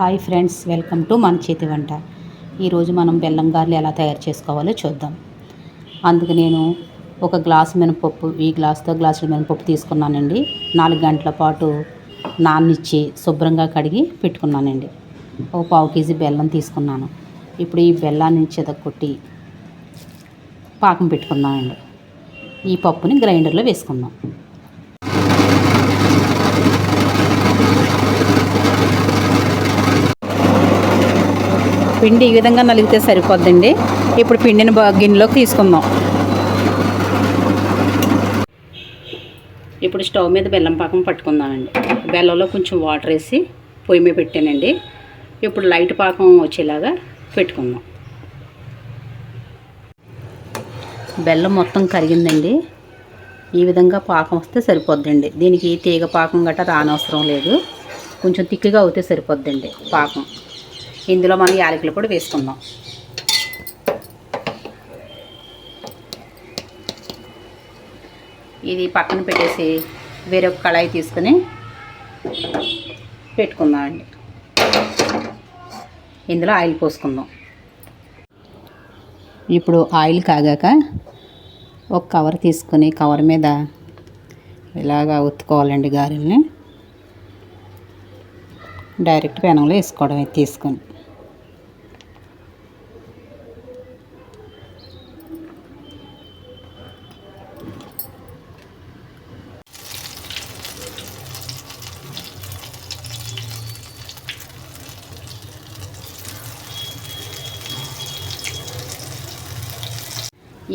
Hi friends, welcome to మన చేతి వంట. ఈరోజు మనం బెల్లం గారెలు ఎలా తయారు చేసుకోవాలో చూద్దాం. అందుకు నేను ఒక గ్లాసు మినపప్పు, ఈ గ్లాసుతో గ్లాసుల మినపప్పు తీసుకున్నానండి. 4 గంటల పాటు నాననిచ్చి శుభ్రంగా కడిగి పెట్టుకున్నానండి. ఒక 1/4 కేజీ బెల్లం తీసుకున్నాను. ఇప్పుడు ఈ బెల్లాన్ని చెదకొట్టి పాకం పెట్టుకున్నానండి. ఈ పప్పుని గ్రైండర్లో వేసుకుందాం. పిండి ఈ విధంగా నలిగితే సరిపోద్దండి. ఇప్పుడు పిండిని గిన్నెలోకి తీసుకుందాం. ఇప్పుడు స్టవ్ మీద బెల్లం పాకం పట్టుకుందామండి. బెల్లంలో కొంచెం వాటర్ వేసి పొయ్యి మీద పెట్టానండి. ఇప్పుడు లైట్ పాకం వచ్చేలాగా పెట్టుకుందాం. బెల్లం మొత్తం కరిగిందండి. ఈ విధంగా పాకం వస్తే సరిపోద్దండి. దీనికి తీగ పాకం గట్రా రానవసరం లేదు. కొంచెం తిక్కుగా అవుతే సరిపోద్దండి పాకం. ఇందులో మనం యాలకుల పొడి వేసుకుందాం. ఇది పక్కన పెట్టేసి వేరొక కళాయి తీసుకుని పెట్టుకుందామండి. ఇందులో ఆయిల్ పోసుకుందాం. ఇప్పుడు ఆయిల్ కాగాక ఒక కవర్ తీసుకుని కవర్ మీద ఇలాగా ఒత్తుకోవాలండి. గారెల్ని డైరెక్ట్ పెనంలో వేసుకోవడమే తీసుకొని.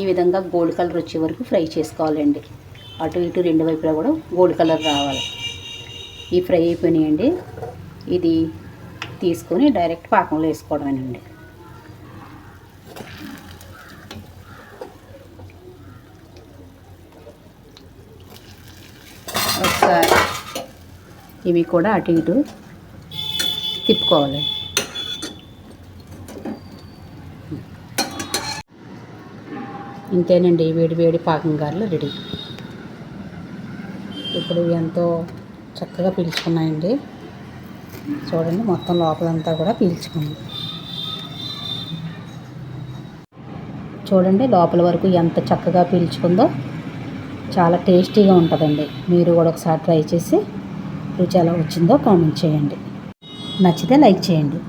ఈ విధంగా గోల్డ్ కలర్ వచ్చే వరకు ఫ్రై చేసుకోవాలండి. అటు ఇటు రెండు వైపులా కూడా గోల్డ్ కలర్ రావాలి. ఈ ఫ్రై అయిపోయినాయండి. ఇది తీసుకొని డైరెక్ట్ పాకంలో వేసుకోవడమేనండి. ఒకసారి ఇవి కూడా అటు ఇటు తిప్పుకోవాలి. ఇంతేనండి, వేడి వేడి పాకం గారెలు రెడీ. ఇప్పుడు ఎంతో చక్కగా పీల్చుకున్నాయండి. చూడండి, మొత్తం లోపలంతా కూడా పీల్చుకుంది. చూడండి, లోపల వరకు ఎంత చక్కగా పీల్చుకుందో. చాలా టేస్టీగా ఉంటుందండి. మీరు కూడా ఒకసారి ట్రై చేసి రుచి ఎలా వచ్చిందో కామెంట్ చేయండి. నచ్చితే లైక్ చేయండి.